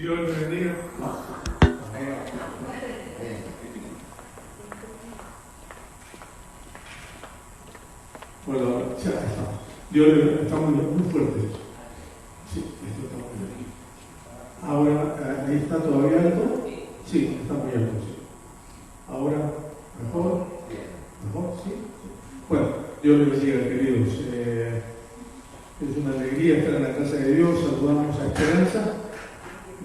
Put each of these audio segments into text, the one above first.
Dios les bendiga. Bueno, ya estamos. Dios les estamos muy fuertes. Sí, esto está muy bien. Ahora, ahí está todavía alto. Sí, está muy alto. Sí. Ahora, mejor. Mejor, sí. Bueno, Dios les bendiga, queridos. Es una alegría estar en la casa de Dios. Saludamos a Esperanza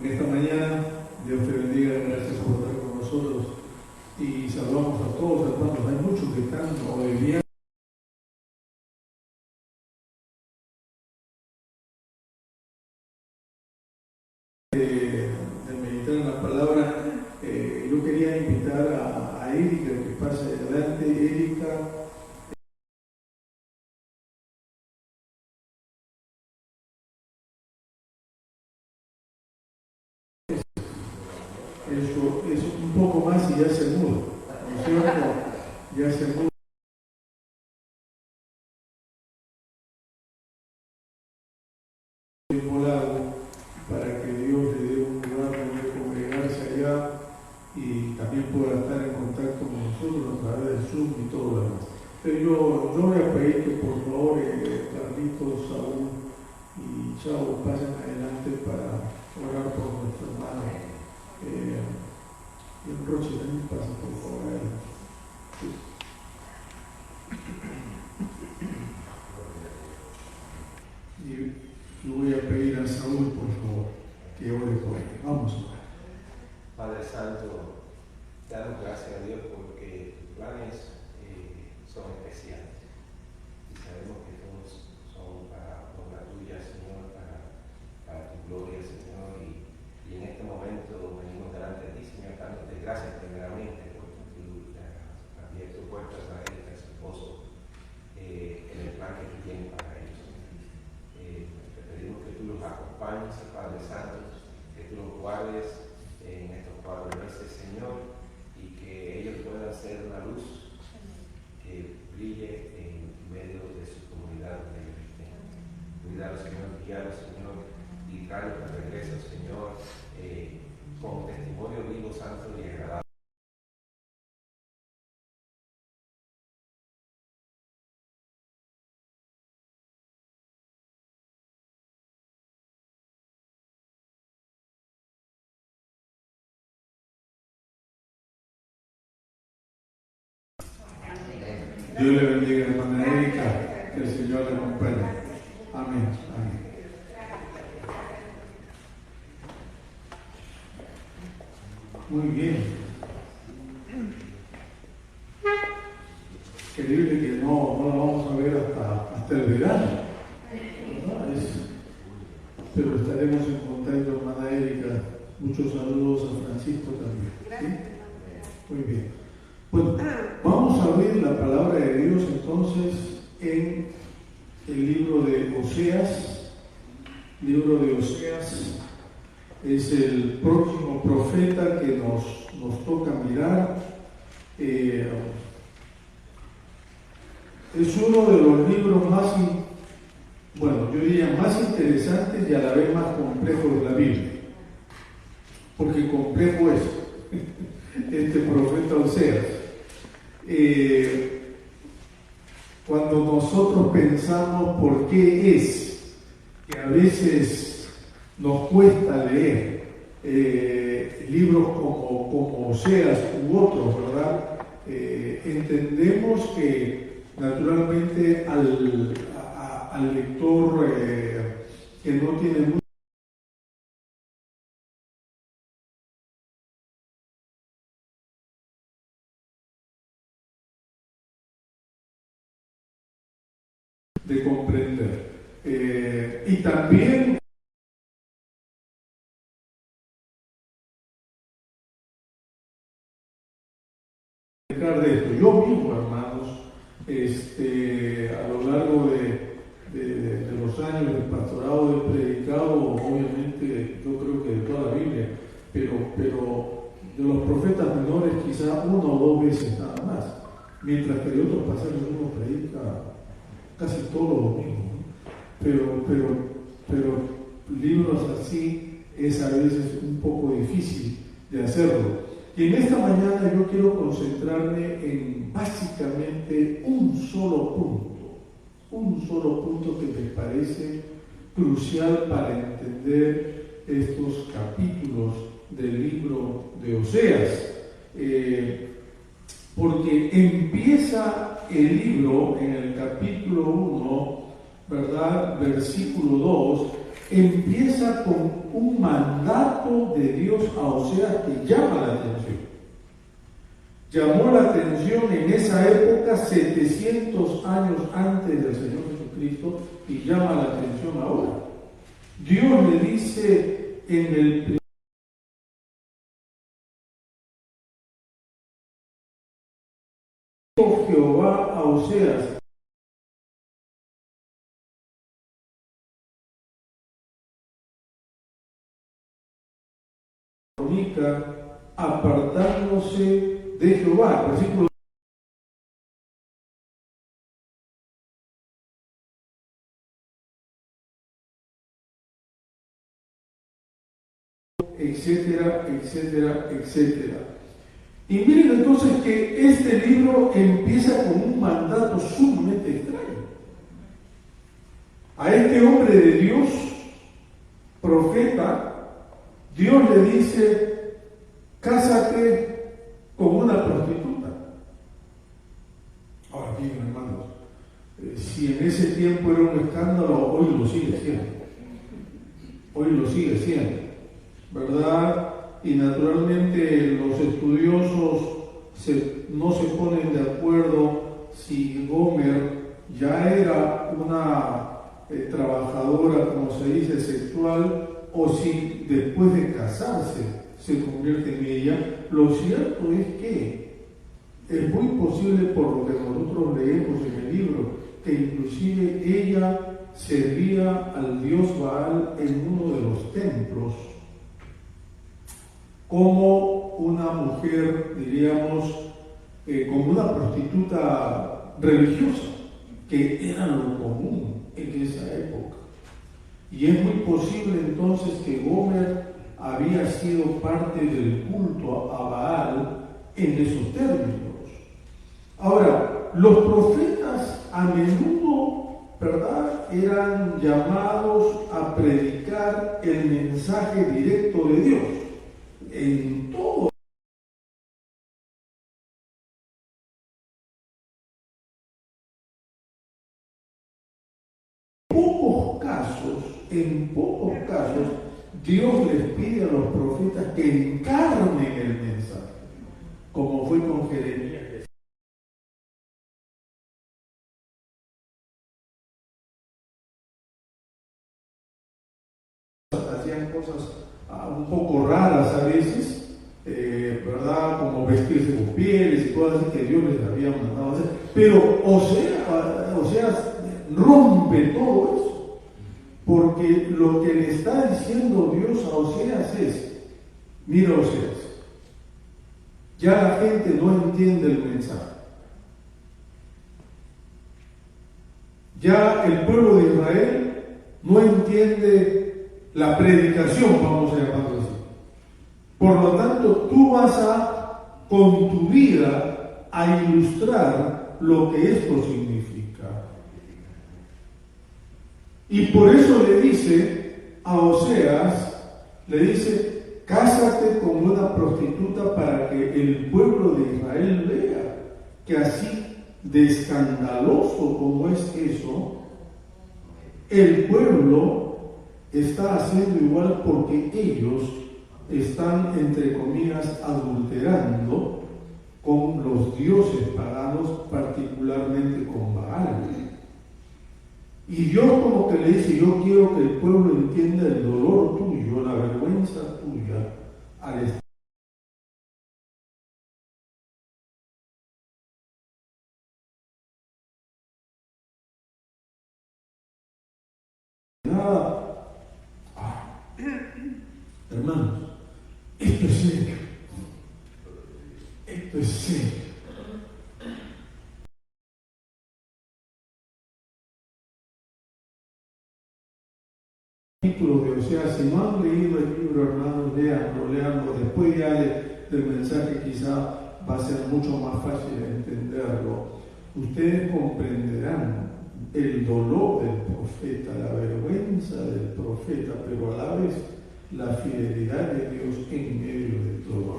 en esta mañana. Dios te bendiga, gracias por estar con nosotros. Y saludamos a todos, hermanos. Hay muchos que están hoy día de meditar en la palabra. Yo quería invitar a Erika que pase adelante. Erika. Eso es un poco más y ya se muda, ¿no es cierto? Ya se muda. Tiempo largo para que Dios le dé un lugar donde congregarse allá y también pueda estar en contacto con nosotros a través del Zoom y todo lo demás. Pero yo voy a pedir que por favor Carlitos, Saúl y Chavo pasen adelante para orar por nuestro hermano. Y el Roche también pasa por favor adelante. Y yo voy a pedir a Saúl, por favor, que ore por él. Vamos a orar. Padre Santo, te damos gracias a Dios porque tus planes son especiales. Y sabemos que todos son para obra tuya, Señor, para tu gloria, Señor. Y en este momento venimos delante de ti, Señor, dándote gracias primeramente porque tú has abierto puertas a él, a su esposo, en el plan que tú tienes para ellos. Te pedimos que tú los acompañes, Padre Santo, que tú los guardes en estos 4 meses, Señor, y que ellos puedan ser una luz que brille en medio de su comunidad donde ellos estén. Cuídalos, Señor, guíalos, Señor, y tráelos de regreso, Señor, con testimonio vivo, santo y agradable. Dios le bendiga, hermana Erika, que el Señor le acompañe. Amén. Amén. Muy bien. Creíble que no la vamos a ver hasta el verano. Pero estaremos en contacto, hermana Erika. Muchos saludos a Francisco también. ¿Sí? Muy bien. Bueno, vamos a abrir la palabra de Dios entonces en el libro de Oseas. Libro de Oseas es el próximo profeta que nos toca mirar. Es uno de los libros más, yo diría más interesantes y a la vez más complejos de la Biblia. Porque complejo es este profeta Oseas. Cuando nosotros pensamos por qué es que a veces nos cuesta leer libros como Oseas u otros, ¿verdad? Entendemos que naturalmente al lector que no tiene mucho de comprender. Y también de esto. Yo mismo, hermanos, a lo largo de los años del pastorado he predicado, obviamente, yo creo que de toda la Biblia, pero de los profetas menores quizá 1 o 2 veces nada más, mientras que de otros pasajes uno predica casi todos los domingos, ¿no? Pero libros así es a veces un poco difícil de hacerlo. Y en esta mañana yo quiero concentrarme en básicamente un solo punto que me parece crucial para entender estos capítulos del libro de Oseas. Porque empieza el libro en el capítulo 1, ¿verdad? Versículo 2, empieza con un mandato de Dios a Oseas que llama la atención. Llamó la atención en esa época, 700 años antes del Señor Jesucristo, y llama la atención ahora. Dios le dice en el Jehová a Oseas: apartándose de Jehová. Versículo etcétera, etcétera, etcétera. Y miren entonces que este libro empieza con un mandato sumamente extraño. A este hombre de Dios, profeta, Dios le dice: cásate con una prostituta. Ahora bien, hermanos, si en ese tiempo era un escándalo, hoy lo sigue siendo. Hoy lo sigue siendo, ¿verdad? Y naturalmente los estudiosos no se ponen de acuerdo si Gomer ya era una trabajadora, como se dice, sexual, o si después de casarse se convierte en ella. Lo cierto es que es muy posible, por lo que nosotros leemos en el libro, que inclusive ella servía al dios Baal en uno de los templos como una mujer, diríamos, como una prostituta religiosa, que era lo común en esa época. Y es muy posible entonces que Gomer había sido parte del culto a Baal en esos términos. Ahora, los profetas a menudo, ¿verdad?, eran llamados a predicar el mensaje directo de Dios en todo. En pocos casos, Dios les pide a los profetas que encarnen el mensaje, como fue con Jeremías. Hacían cosas un poco raras a veces, ¿verdad? Como vestirse con pieles y cosas así que Dios les había mandado hacer. Pero Oseas rompe todo eso. Porque lo que le está diciendo Dios a Oseas es: mira, Oseas, ya la gente no entiende el mensaje. Ya el pueblo de Israel no entiende la predicación, vamos a llamarlo así. Por lo tanto, tú vas con tu vida, a ilustrar lo que esto significa. Y por eso le dice a Oseas, le dice: cásate con una prostituta para que el pueblo de Israel vea que así de escandaloso como es eso, el pueblo está haciendo igual, porque ellos están, entre comillas, adulterando con los dioses paganos, particularmente con Baal. Y Dios como que le dice: yo quiero que el pueblo entienda el dolor tuyo, la vergüenza tuya al estar. Nada. Hermanos, esto es serio. Esto es serio. capítulos de Oseas. Si no han leído el libro, hermanos, leanlo. Después ya del mensaje quizá va a ser mucho más fácil entenderlo. Ustedes comprenderán el dolor del profeta, la vergüenza del profeta, pero a la vez la fidelidad de Dios en medio de todo.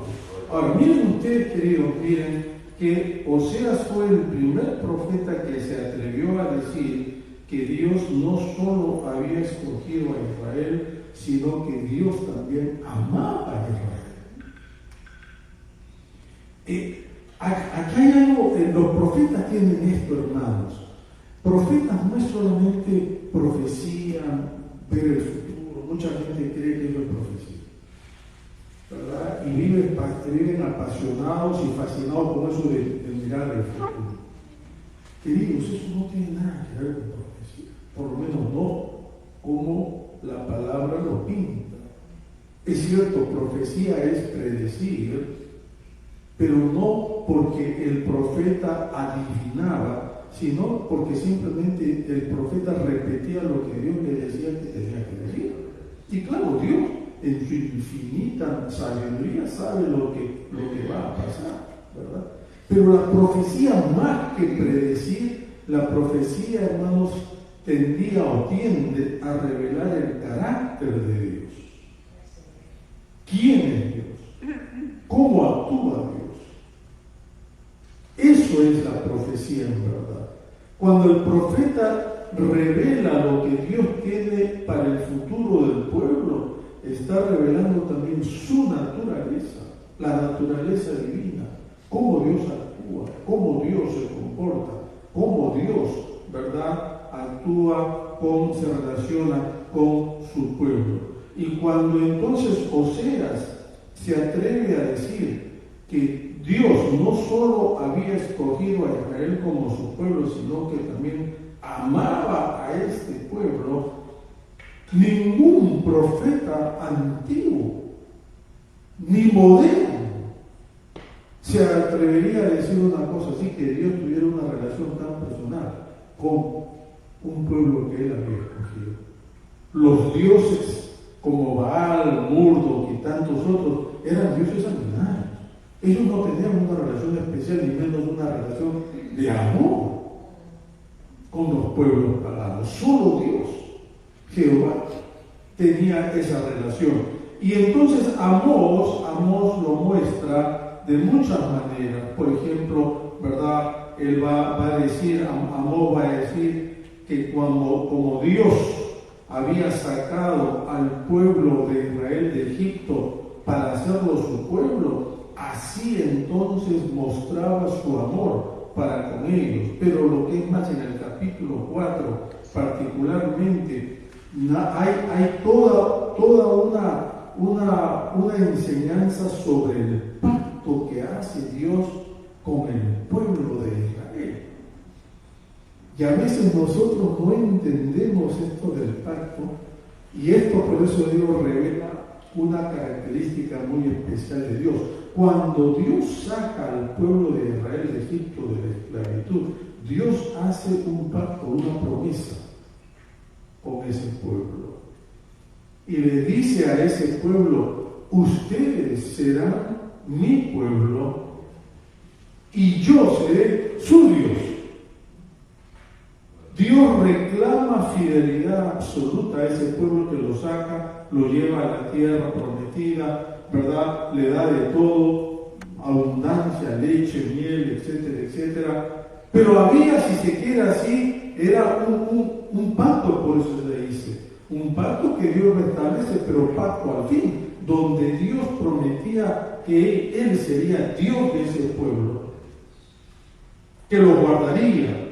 Ahora, miren ustedes, queridos, miren que Oseas fue el primer profeta que se atrevió a decir que Dios no solo había escogido a Israel, sino que Dios también amaba a Israel. Acá hay algo, los profetas tienen esto, hermanos. Profetas no es solamente profecía, ver el futuro. Mucha gente cree que eso es profecía, ¿verdad? Y viven apasionados y fascinados con eso de mirar el futuro. Queridos, eso no tiene nada que ver con profecía, por lo menos no como la palabra lo pinta. Es cierto, profecía es predecir, pero no porque el profeta adivinaba, sino porque simplemente el profeta repetía lo que Dios le decía que tenía que decir. Y claro, Dios en su infinita sabiduría sabe lo que va a pasar, ¿verdad? Pero la profecía, más que predecir, la profecía, hermanos, tendía o tiende a revelar el carácter de Dios. ¿Quién es Dios? ¿Cómo actúa Dios? Eso es la profecía en verdad. Cuando el profeta revela lo que Dios tiene para el futuro del pueblo, está revelando también su naturaleza, la naturaleza divina, cómo Dios actúa, cómo Dios se comporta, cómo Dios, ¿verdad?, actúa, se relaciona con su pueblo. Y cuando entonces Oseas se atreve a decir que Dios no solo había escogido a Israel como su pueblo, sino que también amaba a este pueblo, ningún profeta antiguo ni moderno se atrevería a decir una cosa así, que Dios tuviera una relación tan personal con un pueblo que él había escogido. Los dioses como Baal, Marduk y tantos otros eran dioses sanguinarios. Ellos no tenían una relación especial, ni menos una relación de amor con los pueblos paganos. Solo Dios, Jehová, tenía esa relación. Y entonces Amós lo muestra de muchas maneras. Por ejemplo, ¿verdad? Él va a decir, Amós va a decir que como Dios había sacado al pueblo de Israel de Egipto para hacerlo su pueblo, así entonces mostraba su amor para con ellos. Pero lo que es más, en el capítulo 4 particularmente, hay toda una enseñanza sobre el pacto que hace Dios con el pueblo de Israel. Y a veces nosotros no entendemos esto del pacto, y esto, por eso digo, revela una característica muy especial de Dios. Cuando Dios saca al pueblo de Israel de Egipto de la esclavitud, Dios hace un pacto, una promesa con ese pueblo. Y le dice a ese pueblo: ustedes serán mi pueblo y yo seré su Dios. Dios reclama fidelidad absoluta a ese pueblo que lo saca, lo lleva a la tierra prometida, ¿verdad? Le da de todo, abundancia, leche, miel, etcétera, etcétera. Pero había, si se quiere así, era un pacto, por eso se le dice. Un pacto que Dios restablece, pero pacto al fin, donde Dios prometía que Él sería Dios de ese pueblo, que lo guardaría,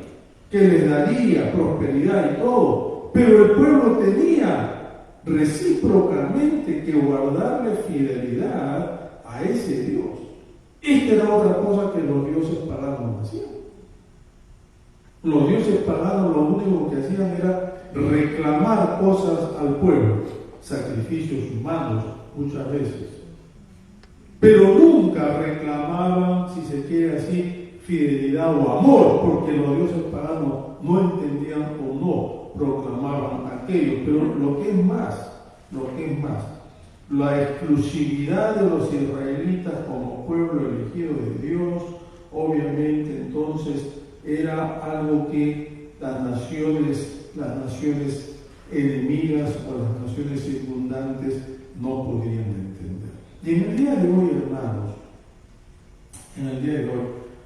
que les daría prosperidad y todo, pero el pueblo tenía recíprocamente que guardarle fidelidad a ese Dios. Esta era otra cosa que los dioses paganos hacían. Los dioses paganos lo único que hacían era reclamar cosas al pueblo, sacrificios humanos muchas veces, pero nunca reclamaban, si se quiere así, fidelidad o amor, porque los dioses paganos no entendían o proclamaban aquello, pero lo que es más, la exclusividad de los israelitas como pueblo elegido de Dios, obviamente entonces era algo que las naciones enemigas o las naciones circundantes no podían entender. Y en el día de hoy, hermanos,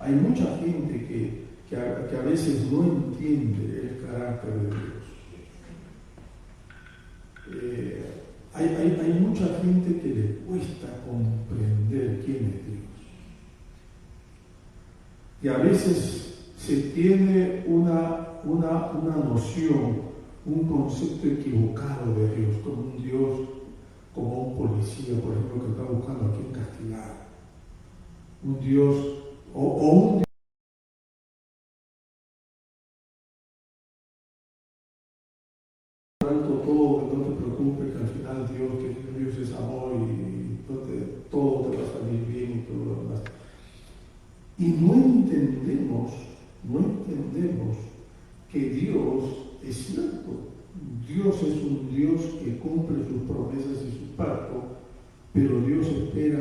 hay mucha gente que a veces no entiende el carácter de Dios. Hay mucha gente que le cuesta comprender quién es Dios. Y a veces se tiene una noción, un concepto equivocado de Dios, como un Dios, como un policía, por ejemplo, que está buscando a quien castigar. Un Dios, o un Dios alto todo, que no te preocupes, que al final Dios es amor y todo te va a salir bien y todo lo demás. Y no entendemos que Dios es cierto. Dios es un Dios que cumple sus promesas y su pacto, pero Dios espera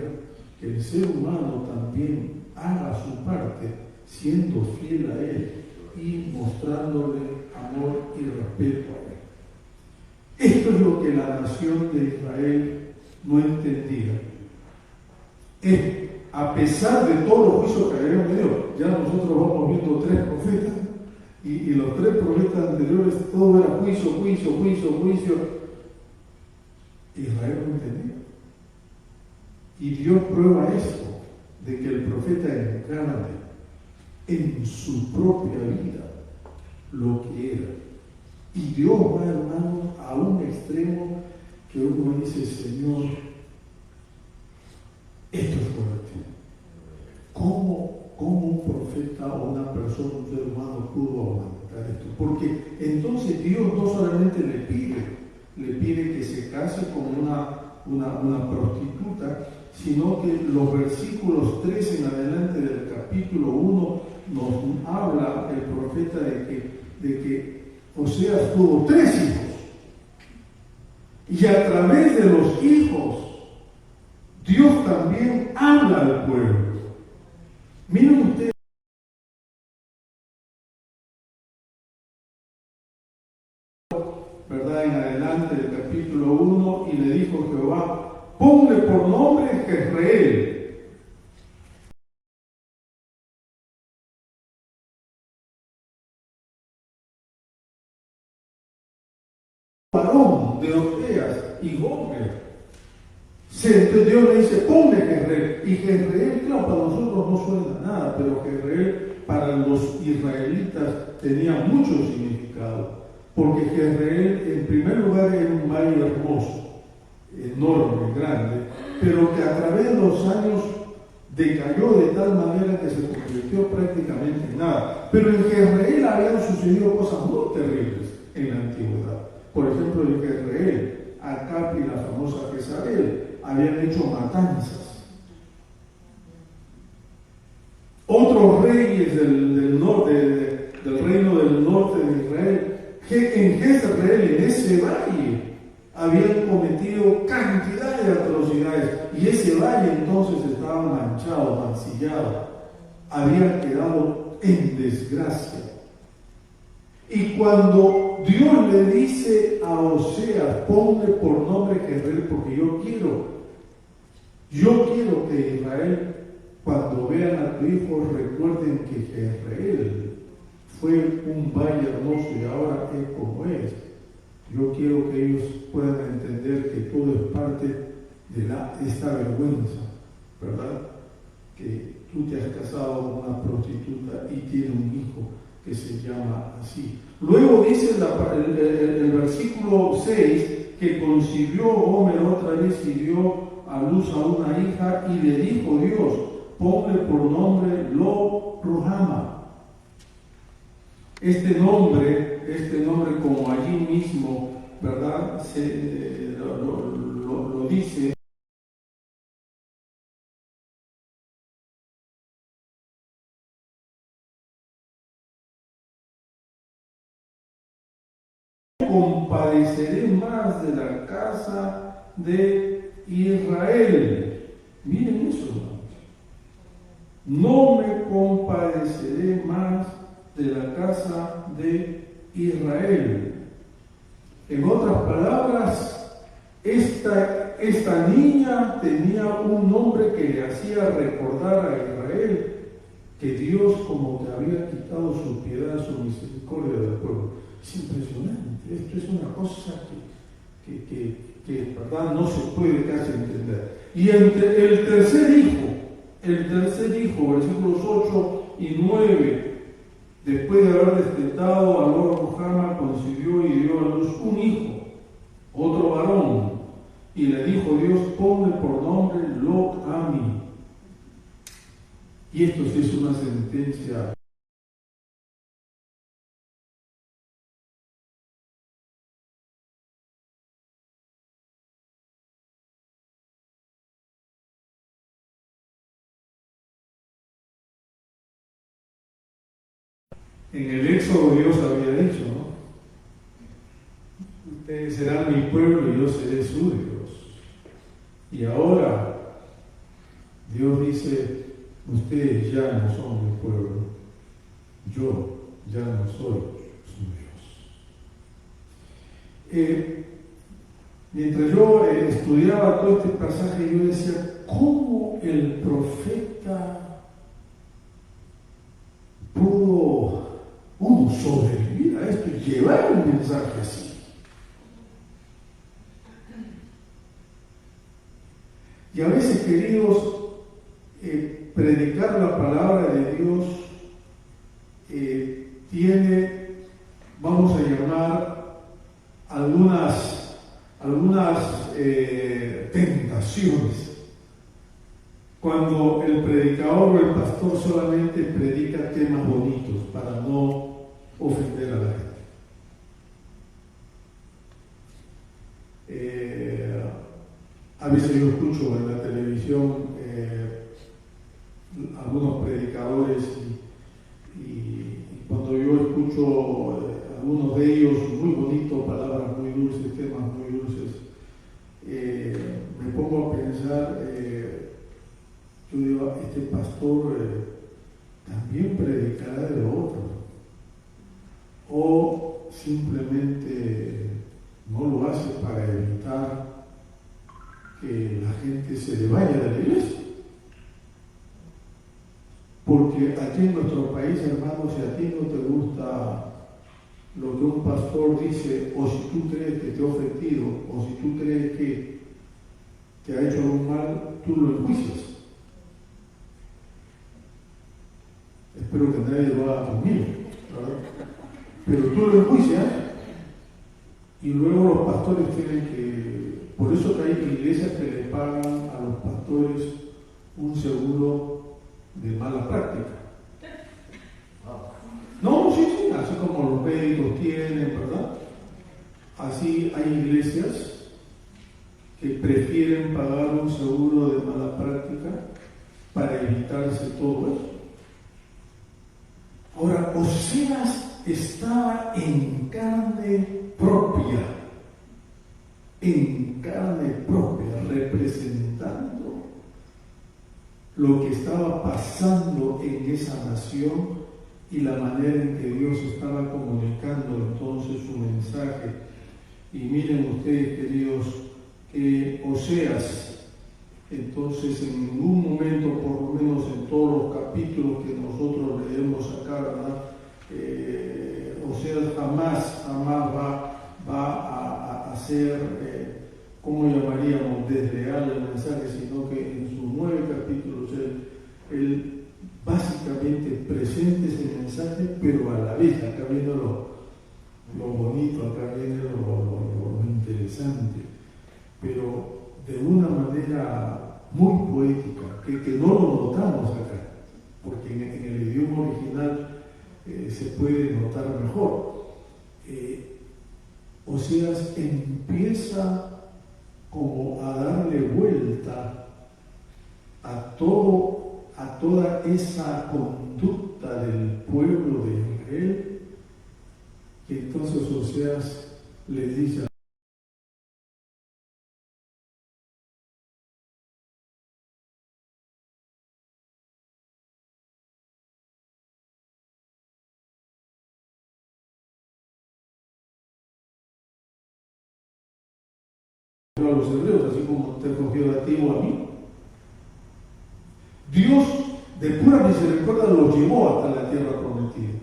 que el ser humano también haga su parte, siendo fiel a Él y mostrándole amor y respeto a Él. Esto es lo que la nación de Israel no entendía. A pesar de todos los juicios que habían venido, ya nosotros vamos viendo 3 profetas, y los 3 profetas anteriores, todo era juicio. Israel no entendía. Y Dios prueba esto, de que el profeta encarne en su propia vida lo que era. Y Dios va, hermano, a un extremo que uno dice, Señor, esto es fuerte. ¿Cómo un profeta o una persona, un ser humano pudo aguantar esto? Porque entonces Dios no solamente le pide que se case con una prostituta, sino que los versículos 3 en adelante del capítulo 1 nos habla el profeta de que Oseas tuvo 3 hijos. Y a través de los hijos, Dios también habla al pueblo. Miren ustedes, ¿verdad? En adelante del capítulo 1, y le dijo Jehová, ponle por nombre Jezreel. Varón de Oseas y Gomer. Dios le dice, ponle Jezreel. Y Jezreel, claro, para nosotros no suena nada, pero Jezreel para los israelitas tenía mucho significado. Porque Jezreel, en primer lugar, era un valle hermoso, enorme, grande, pero que a través de los años decayó de tal manera que se convirtió prácticamente en nada. Pero en Jezreel habían sucedido cosas muy terribles en la antigüedad. Por ejemplo, en Jezreel, Acab y la famosa Jezabel habían hecho matanzas. Otros reyes del reino del norte de Israel, en Jezreel, en ese valle, habían cometido cantidad de atrocidades, y ese valle entonces estaba manchado, mancillado, había quedado en desgracia. Y cuando Dios le dice a Oseas, ponle por nombre Jezreel, porque yo quiero que Israel, cuando vean a tu hijo, recuerden que Jezreel fue un valle hermoso y ahora es como es. Yo quiero que ellos puedan entender que todo es parte de esta vergüenza, ¿verdad? Que tú te has casado con una prostituta y tiene un hijo que se llama así. Luego dice el versículo 6 que concibió Gomer otra vez y dio a luz a una hija, y le dijo Dios, ponle por nombre Lo Ruhama. Este nombre como allí mismo, ¿verdad? Lo dice. compadeceré más de la casa de Israel. Miren eso, hermanos. No me compadeceré más de la casa de Israel. En otras palabras, esta niña tenía un nombre que le hacía recordar a Israel que Dios, como que había quitado su piedad, su misericordia del pueblo. Es impresionante. Esto es una cosa que verdad no se puede casi entender. Y entre el tercer hijo, versículos 8 y 9, después de haber destetado a Lo-ruhamah, concibió y dio a luz un hijo, otro varón, y le dijo Dios: ponle por nombre Lo-ammi. Y esto sí es una sentencia. En el Éxodo Dios había dicho, ¿no? Ustedes serán mi pueblo y yo seré su Dios. Y ahora Dios dice: ustedes ya no son mi pueblo, yo ya no soy su Dios. Mientras yo estudiaba todo este pasaje, yo decía: ¿cómo el profeta pudo sobrevivir a esto y llevar un mensaje así? Y a veces, queridos, predicar la palabra de Dios tiene, vamos a llamar, algunas tentaciones. Cuando el predicador o el pastor solamente predica temas bonitos para no ofender a la gente. A veces yo escucho en la televisión algunos predicadores y cuando yo escucho algunos de ellos muy bonitos, palabras muy dulces, temas muy dulces, me pongo a pensar, yo digo: este pastor también predicará de lo otro, o simplemente no lo hace para evitar que la gente se le vaya de la iglesia. Porque aquí en nuestro país, hermanos, si a ti no te gusta lo que un pastor dice, o si tú crees que te ha ofendido, o si tú crees que te ha hecho algún mal, tú lo enjuicias. Espero que nadie lo haga conmigo, ¿verdad? Pero tú lo enjuicias, y luego los pastores tienen que... Por eso que hay iglesias que le pagan a los pastores un seguro de mala práctica. No, sí, así como los médicos tienen, ¿verdad? Así hay iglesias que prefieren pagar un seguro de mala práctica para evitarse todo eso. Ahora, Oseas estaba en carne propia, representando lo que estaba pasando en esa nación y la manera en que Dios estaba comunicando entonces su mensaje. Y miren ustedes, queridos, que Oseas, entonces en ningún momento, por lo menos en todos los capítulos que nosotros leemos acá, ¿verdad? Oseas jamás va a ser, ¿cómo llamaríamos?, desleal el mensaje, sino que en sus 9 capítulos él básicamente presenta ese mensaje, pero a la vez, acá viene lo bonito, acá viene lo interesante, pero de una manera muy poética, que no lo notamos acá, porque en el idioma original se puede notar mejor. Oseas empieza como a darle vuelta a toda esa conducta del pueblo de Israel, que entonces Oseas le dice a los hebreos, así como te escogió a ti o a mí. Dios de pura misericordia los llevó hasta la tierra prometida.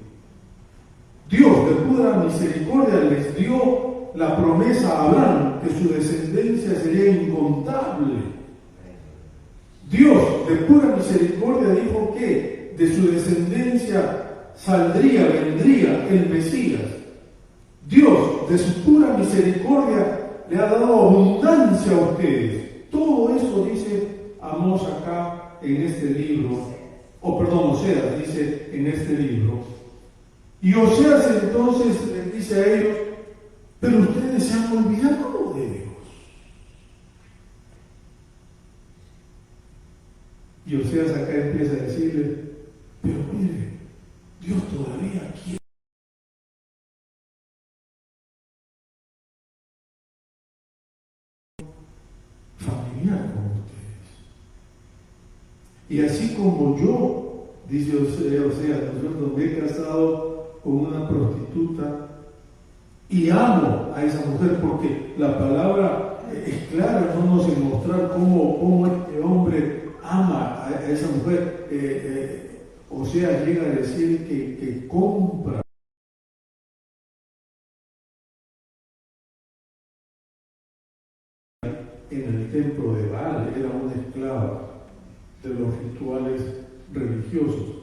Dios de pura misericordia les dio la promesa a Abraham que su descendencia sería incontable. Dios de pura misericordia dijo que de su descendencia vendría el Mesías. Dios de su pura misericordia le ha dado abundancia a ustedes. Todo eso dice Amós acá en este libro, Oseas dice en este libro. Y Oseas entonces les dice a ellos, pero ustedes se han olvidado de Dios. Y Oseas acá empieza a decirle, pero mire, Dios todavía quiere familiar con ustedes. Y así como yo, dice Oseas, nosotros me he casado con una prostituta y amo a esa mujer, porque la palabra es clara, no nos en mostrar cómo este hombre ama a esa mujer. Oseas llega a decir que compra en el templo de Baal, era una esclava de los rituales religiosos.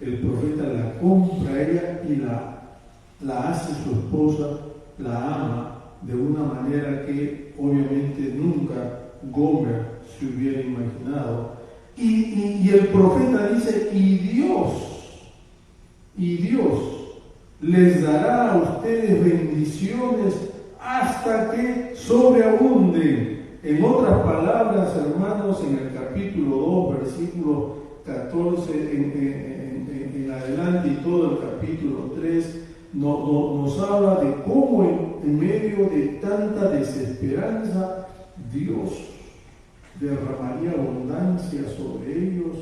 El profeta la compra a ella y la hace su esposa, la ama de una manera que obviamente nunca Gomer se hubiera imaginado. Y el profeta dice, y Dios les dará a ustedes bendiciones hasta que sobreabunden. En otras palabras, hermanos, en el capítulo 2, versículo 14 en adelante y todo el capítulo 3, nos habla de cómo en medio de tanta desesperanza, Dios derramaría abundancia sobre ellos,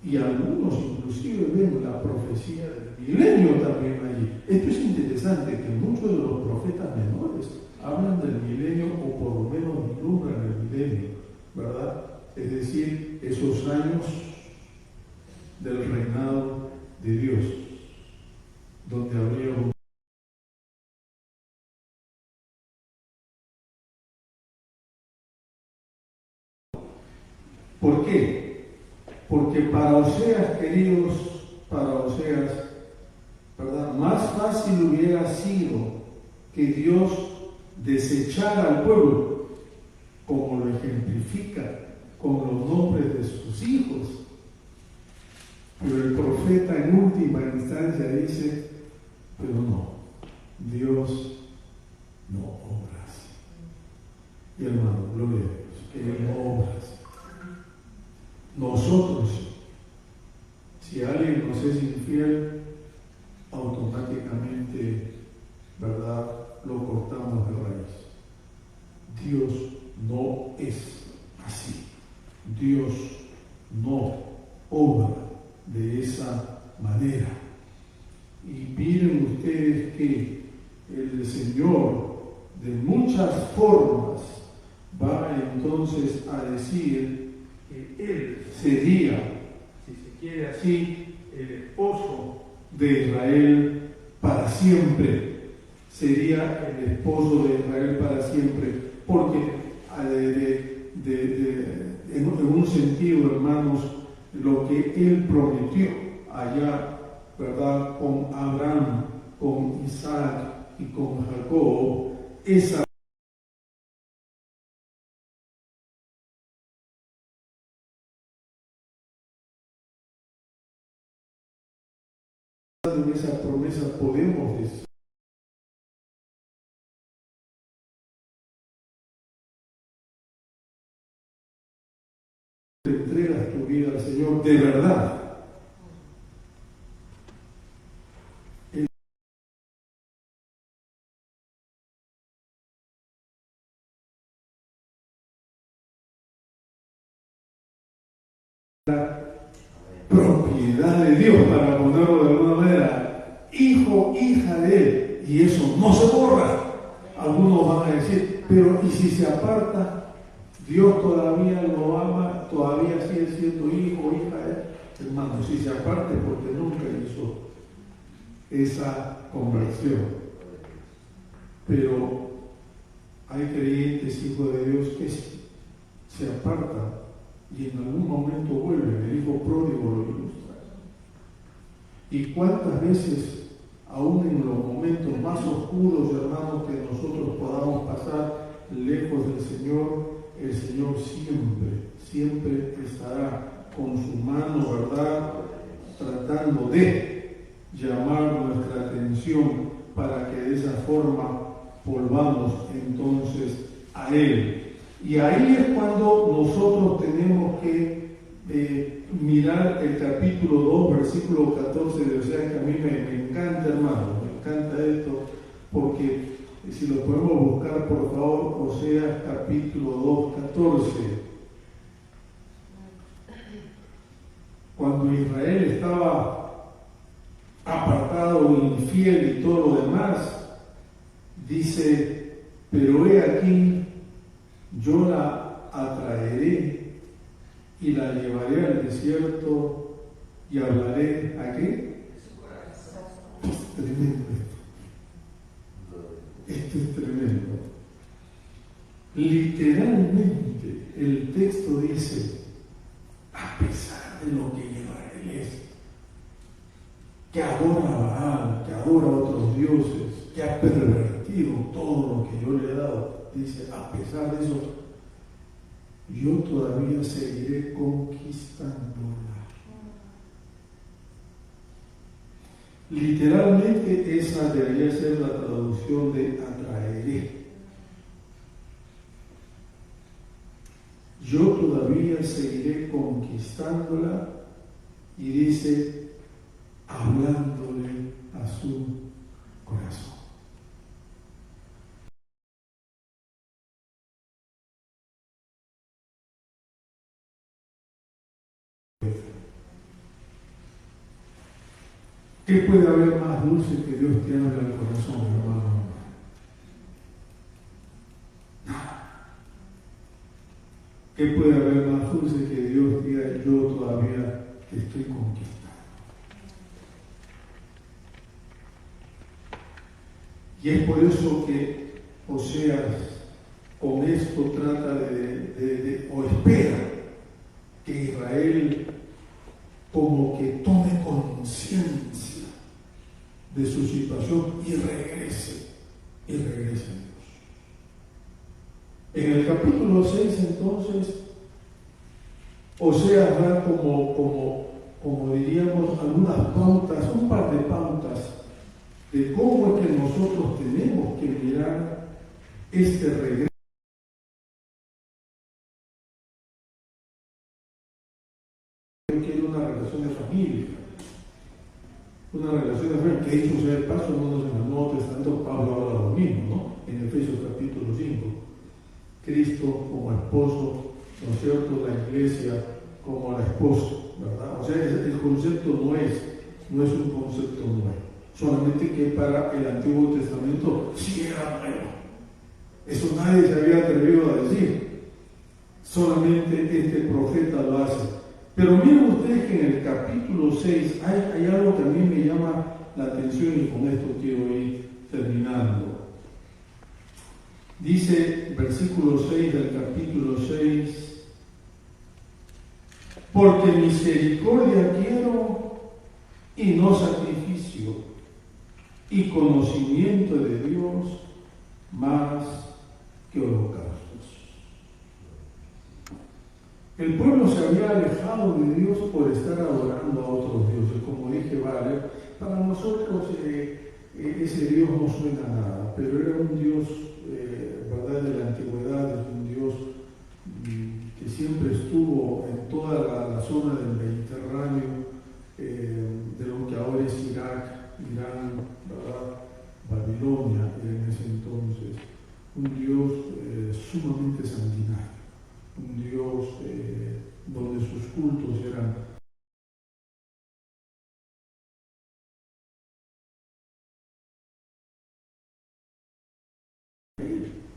y algunos inclusive ven la profecía del milenio también allí. Esto es interesante, que muchos de los profetas menores hablan del milenio, o por lo menos vislumbran el milenio, ¿verdad? Es decir, esos años del reinado de Dios, donde habría un... ¿Por qué? Porque para Oseas, queridos, ¿verdad? Más fácil hubiera sido que Dios desechara al pueblo, como lo ejemplifica con los nombres de sus hijos. Pero el profeta en última instancia dice, pero no, Dios no obra así. Y hermano, gloria a Dios, que Él no obra así. Nosotros, si alguien nos es infiel, automáticamente, ¿verdad?, lo cortamos de raíz. Dios no es así. Dios no obra de esa manera. Y miren ustedes que el Señor de muchas formas va entonces a decir que Él sería, si se quiere así, el esposo de Israel para siempre. Sería el esposo de Israel para siempre, porque en un sentido, hermanos, lo que Él prometió allá, ¿verdad?, con Abraham, con Isaac y con Jacob, esa promesa podemos decir, entregas tu vida al Señor de verdad. de Dios, para ponerlo de alguna manera, hijo, hija de Él, y eso no se borra. Algunos van a decir, pero ¿y si se aparta? Dios todavía lo ama, todavía sigue siendo hijo, hija de Él. Hermano, si se aparta es porque nunca hizo esa conversión. Pero hay creyentes, hijos de Dios, que se apartan y en algún momento vuelven. El hijo pródigo lo ilustra. ¿Y cuántas veces, aún en los momentos más oscuros, hermanos, que nosotros podamos pasar lejos del Señor, el Señor siempre estará con su mano, ¿verdad?, tratando de llamar nuestra atención para que de esa forma volvamos entonces a Él. Y ahí es cuando nosotros tenemos que mirar el capítulo 2, versículo 14 de Oseas, que a mí me encanta, hermano, me encanta esto, porque si lo podemos buscar, por favor, Oseas capítulo 2, 14. Cuando Israel estaba apartado, infiel y todo lo demás, dice, pero he aquí, yo la atraeré y la llevaré al desierto y hablaré ¿a qué? Es tremendo esto es tremendo. Literalmente el texto dice, a pesar de lo que Israel es, que adora a Baal, que adora a otros dioses, que ha pervertido todo lo que yo le he dado, dice, a pesar de eso, yo todavía seguiré conquistándola. Literalmente esa debería ser la traducción de atraeré. Yo todavía seguiré conquistándola, y dice, hablándole a su corazón. ¿Qué puede haber más dulce que Dios te hable al corazón, hermano? ¿Qué puede haber más dulce que Dios diga, yo todavía te estoy conquistando? Y es por eso que Oseas con esto trata o espera que Israel como que tome conciencia de su situación y regrese a Dios. En el capítulo 6 entonces, Oseas da como diríamos, algunas pautas, un par de pautas de cómo es que nosotros tenemos que mirar este regreso. Yo quiero una relación de familia, que dicho sea de paso, no en el Nuevo Testamento Pablo habla lo mismo, ¿no? En Efesios capítulo 5. Cristo como esposo, ¿no es cierto? La iglesia como la esposa, ¿verdad? O sea, el concepto no es un concepto nuevo, solamente que para el Antiguo Testamento sí era nuevo. Eso nadie se había atrevido a decir, solamente este profeta lo hace. Pero miren ustedes que en el capítulo 6 hay algo que a mí me llama la atención, y con esto quiero ir terminando. Dice, versículo 6 del capítulo 6, porque misericordia quiero y no sacrificio, y conocimiento de Dios más que holocaustos. El pueblo se había alejado de Dios por estar adorando a otros dioses. Como dije, vale, para nosotros ese Dios no suena a nada, pero era un Dios, verdad, de la antigüedad, es un Dios que siempre estuvo en toda la zona del Mediterráneo, de lo que ahora es Irak, Irán, ¿verdad? Babilonia en ese entonces. Un Dios sumamente sanguinario, un Dios donde sus cultos eran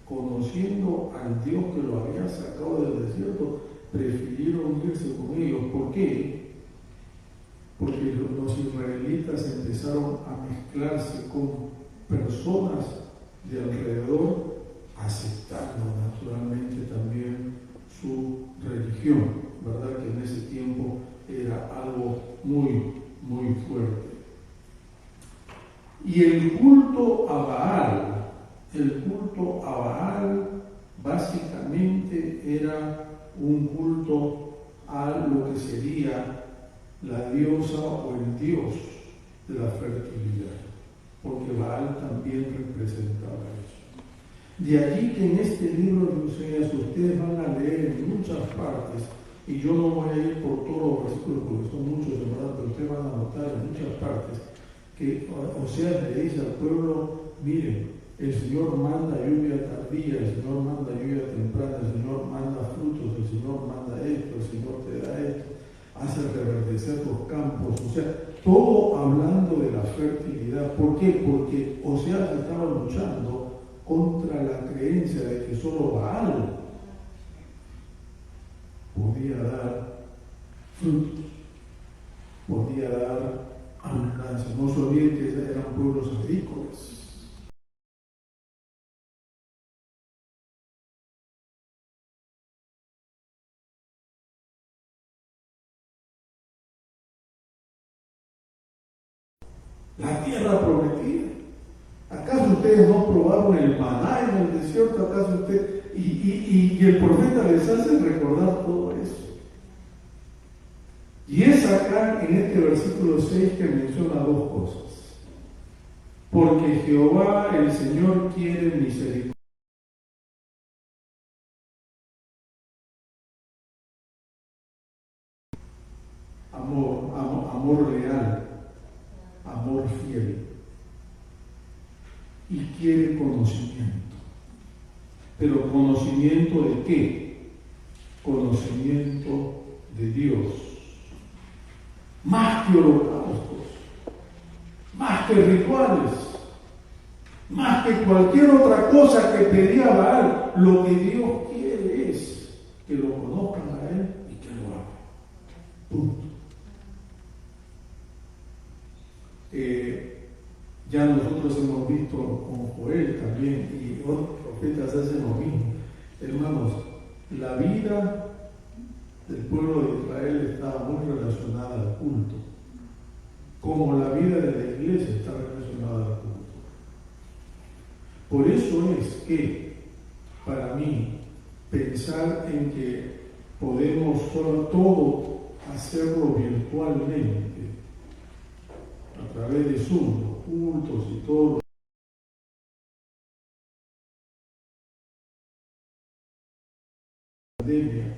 conociendo al Dios que lo había sacado del desierto, prefirieron irse con ellos. ¿Por qué? Porque los israelitas empezaron a mezclarse con personas de alrededor, aceptando naturalmente también su religión, ¿verdad? Que en ese tiempo era algo muy, muy fuerte. Y el culto a Baal básicamente era un culto a lo que sería la diosa o el dios de la fertilidad, porque Baal también representaba eso. De allí que en este libro de Oseas ustedes van a leer en muchas partes, y yo no voy a ir por todos los versículos porque son muchos, de verdad, pero ustedes van a notar en muchas partes que Oseas le dice al pueblo: miren, el Señor manda lluvia tardía, el Señor manda lluvia temprana, el Señor manda frutos, el Señor manda esto, el Señor te da esto, hace reverdecer los campos, o sea, todo hablando de la fertilidad. ¿Por qué? Porque Oseas estaba luchando contra la creencia de que solo Baal podía dar frutos, podía dar abundancia. No se olviden que eran pueblos agrícolas. La tierra prometida. ¿Acaso ustedes no probaron el maná en el desierto? ¿Acaso usted? Y el profeta les hace recordar todo eso. Y es acá en este versículo 6 que menciona dos cosas. Porque Jehová el Señor quiere misericordia. Amor leal, amor fiel. Y quiere conocimiento. ¿Pero conocimiento de qué? Conocimiento de Dios. Más que holocaustos, más que rituales, más que cualquier otra cosa que pedía Baal, lo que Dios quiere es que lo conozcan a Él y que lo hagan. Punto. Ya nosotros hemos visto con Joel también, y otros profetas hacen lo mismo. Hermanos, la vida del pueblo de Israel estaba muy relacionada al culto, como la vida de la iglesia está relacionada al culto. Por eso es que, para mí, pensar en que podemos todo hacerlo virtualmente, a través de Zoom, los cultos y todo, pandemia,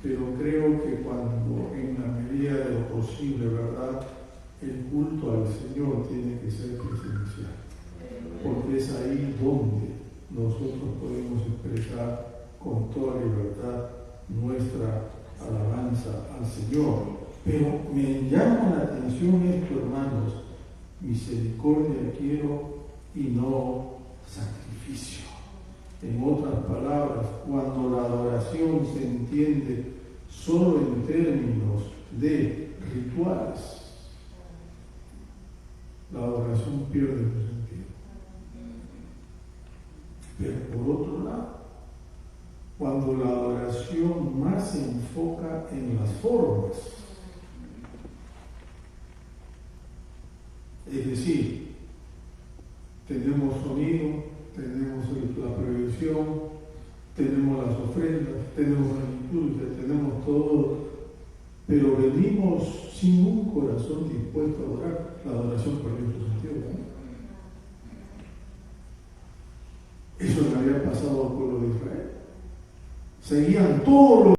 pero creo que cuando en la medida de lo posible, ¿verdad?, el culto al Señor tiene que ser presencial, porque es ahí donde nosotros podemos expresar con toda libertad nuestra alabanza al Señor. Pero me llama la atención esto, hermanos: misericordia quiero y no sacrificio. En otras palabras, cuando la adoración se entiende solo en términos de rituales, la adoración pierde su sentido. Pero por otro lado, cuando la adoración más se enfoca en las formas, es decir, tenemos sonido, tenemos la proyección, tenemos las ofrendas, tenemos la liturgia, tenemos todo, pero venimos sin un corazón dispuesto a adorar, la adoración perdió su sentido, ¿no? Eso le había pasado al pueblo de Israel. Seguían todos los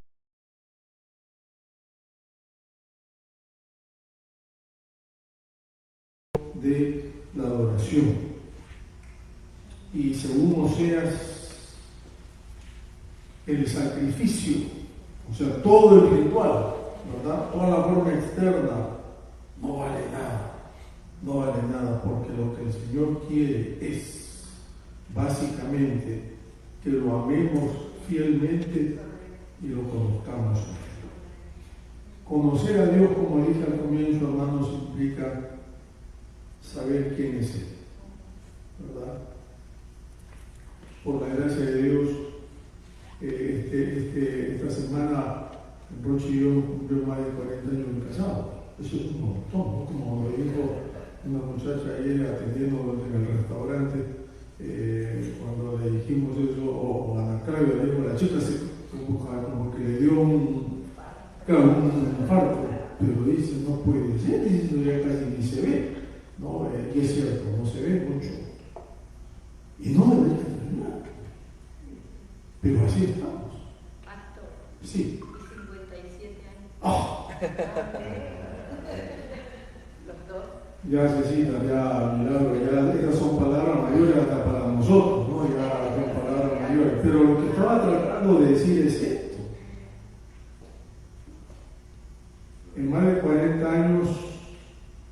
de la adoración. Y según Oseas, el sacrificio, o sea, todo el ritual, ¿verdad?, toda la forma externa, no vale nada, porque lo que el Señor quiere es básicamente que lo amemos fielmente y lo conozcamos. Conocer a Dios, como dije al comienzo, hermanos, implica saber quién es Él, ¿verdad? Por la gracia de Dios, esta semana Rochi y yo cumplimos más de 40 años de casado. Eso es un montón, ¿no? Como lo dijo una muchacha ayer atendiendo en el restaurante, cuando le dijimos eso, o a la Claudia le dijo, la chica se como que le dio un infarto, pero dice, no puede ser, dice, ya casi ni se ve, ¿no? Y es cierto, no se ve mucho, y no debería terminar, pero así estamos. Actor. Sí. 57 años. ¡Oh! Los dos. Ya Cecita, ya milagro, ya esas son palabras mayores hasta para nosotros, ¿no? Ya son palabras mayores. Pero lo que estaba tratando de decir es esto. En más de 40 años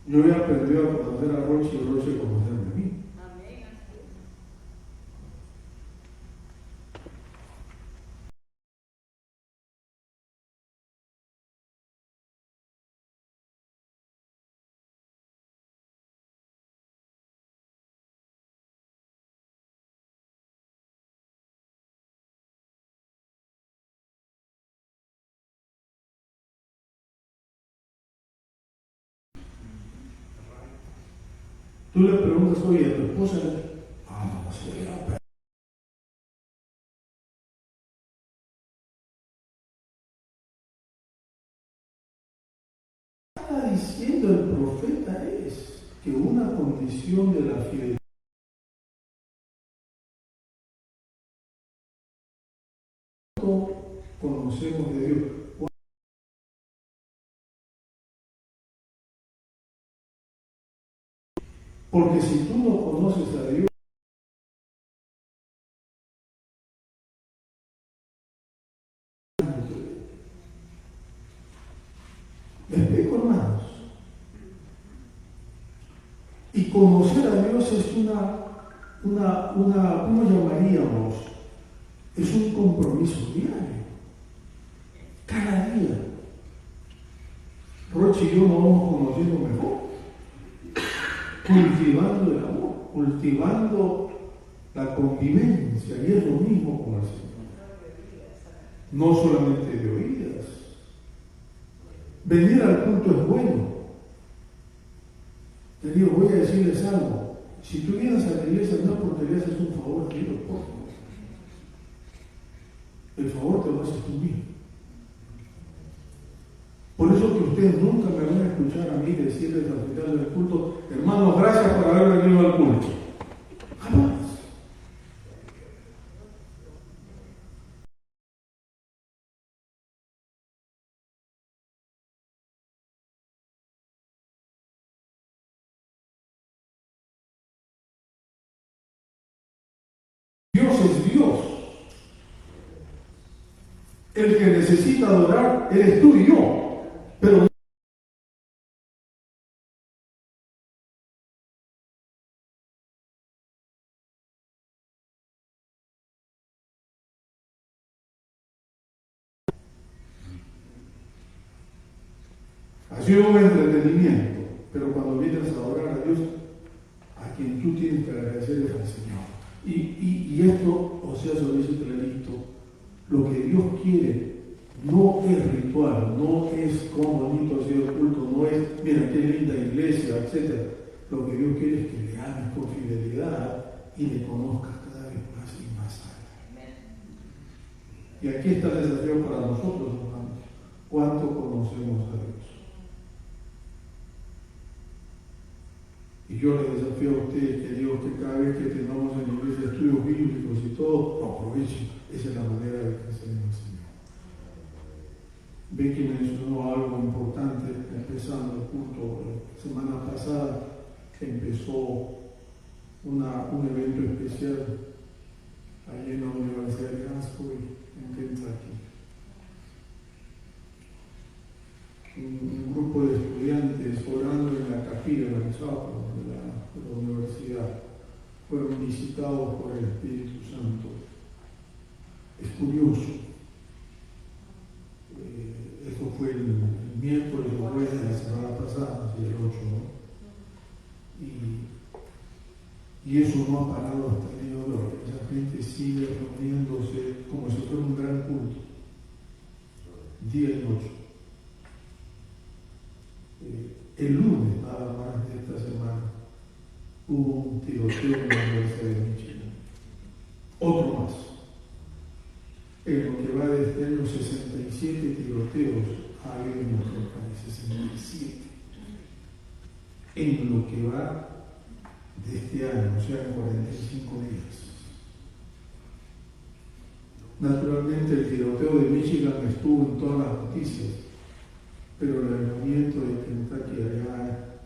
yo he aprendido a conocer a Rochi y Rochi a conocerme a mí. Amén. Tú le preguntas, oye, a tu esposa, no sé, está diciendo el profeta es que una condición de la fidelidad conocemos de Dios. Porque si tú no conoces a Dios, ¿me explico, hermanos? Y conocer a Dios es ¿cómo llamaríamos? Es un compromiso diario, cada día. Rochi y yo nos vamos conociendo mejor, cultivando el amor, cultivando la convivencia, y es lo mismo con el Señor. No solamente de oídas. Venir al culto es bueno. Te digo, voy a decirles algo. Si tú vienes a la iglesia no es porque le haces un favor a Dios, por favor. El favor te lo haces tú mismo. Por eso que ustedes nunca me van a escuchar a mí decirles al final del culto, hermanos, gracias por haber venido al culto. Jamás. Dios es Dios. El que necesita adorar eres tú y yo. Pero ha sido un entretenimiento. Pero cuando vienes a adorar a Dios, a quien tú tienes que agradecer es al Señor. Y esto, o sea, se lo dice clarito, lo que Dios quiere no es ritual, no es como bonito ha sido el culto, no es, mira qué linda iglesia, etc. Lo que Dios quiere es que le ames con fidelidad y le conozcas cada vez más y más allá. Y aquí está el desafío para nosotros, hermanos. ¿Cuánto conocemos a Dios? Y yo les desafío a ustedes, queridos, que cada vez que tengamos en la iglesia estudios bíblicos y todo, lo aprovechen. Esa es la manera de crecer en el Señor. Becky mencionó algo importante empezando el culto. La semana pasada empezó un evento especial allí en la Universidad de Haskell, en Kentucky. Un grupo de estudiantes orando en la capilla de la chapel de la universidad fueron visitados por el Espíritu Santo Es curioso. Esto fue el miércoles o jueves de la semana pasada, el 8, ¿no? Y eso no ha parado hasta el día de hoy. Esa gente sigue reuniéndose como si fuera un gran culto, día y noche. El lunes, nada más de esta semana, hubo un tiroteo en la Universidad de Michigan. Otro más. En lo que va de este año, 67 tiroteos ha habido en nuestro país, 67. En lo que va de este año, o sea, en 45 días. Naturalmente, el tiroteo de Michigan estuvo en todas las noticias, pero el avivamiento de Kentucky allá,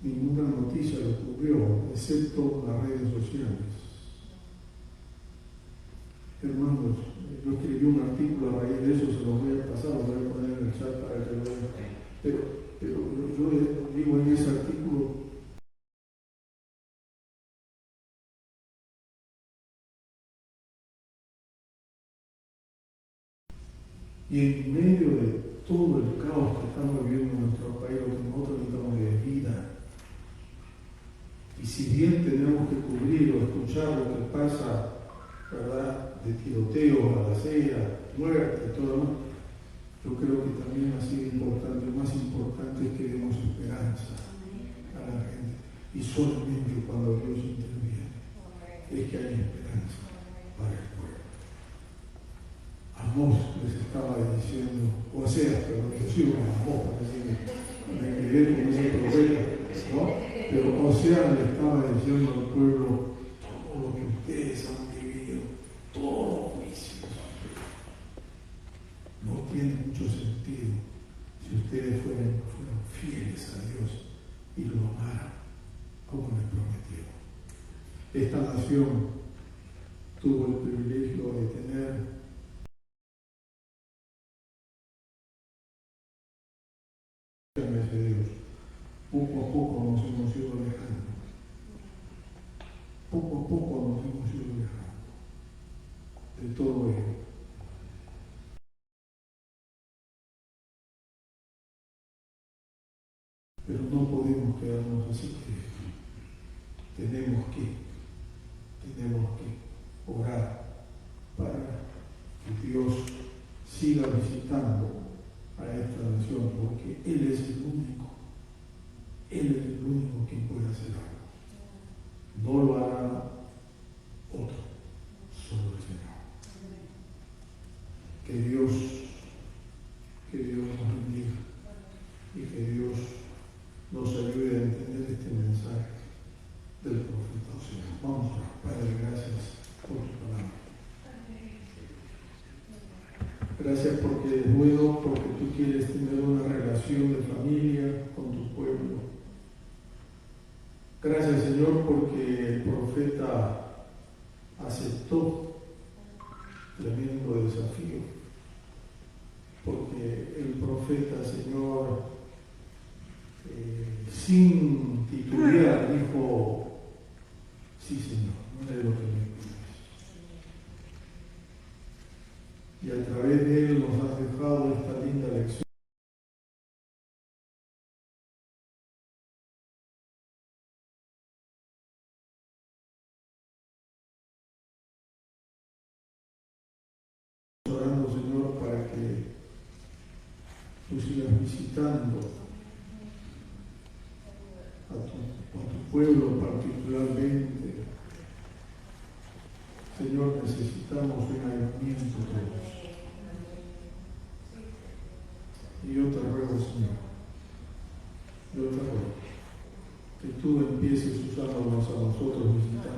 ninguna noticia lo cubrió, excepto las redes sociales. Hermanos, yo escribí un artículo a raíz de eso, se lo voy a pasar, lo voy a poner en el chat para que lo vean. Pero yo digo en ese artículo, y en medio de todo el caos que estamos viviendo en nuestro país, lo que nosotros necesitamos es vida. Y si bien tenemos que cubrir o escuchar lo que pasa, ¿verdad?, de tiroteo, balacera, muerte y todo, ¿no?, yo creo que también ha sido importante, lo más importante es que demos esperanza a la gente. Y solamente cuando Dios interviene es que hay esperanza para el pueblo. Amós les estaba diciendo, o sea, pero yo sigo con Amós, me quedé con ese profeta, ¿no? Pero Osea le estaba diciendo al pueblo, todo lo que ustedes han vivido, todo juicio, no tiene mucho sentido si ustedes fueron fieles a Dios y lo amaran como les prometió. Esta nación tuvo el privilegio de tener de Dios. Poco a poco nos hemos ido alejando. Poco a poco nos hemos ido alejando de todo ello. Pero no podemos quedarnos así. Tenemos que orar para que Dios siga visitando a esta nación, porque Él es el único quien puede hacer algo. No lo hará otro, solo el Señor. Que Dios nos bendiga y que Dios nos ayude a entender este mensaje del profeta Osea. Vamos a orar. Padre, gracias por tu palabra. Gracias porque es bueno, porque tú quieres tener una relación de familia con tu pueblo. Gracias, Señor, porque el profeta aceptó tremendo desafío. Porque el profeta, Señor, sin titubear, dijo, sí, Señor, no es lo que me pides. Y a través de él nos has dejado esta linda lección. Orando, Señor, para que tú sigas visitando a tu pueblo particularmente. Señor, necesitamos un avivamiento todos. Y yo te ruego, Señor, que tú empieces usándonos a nosotros, visitando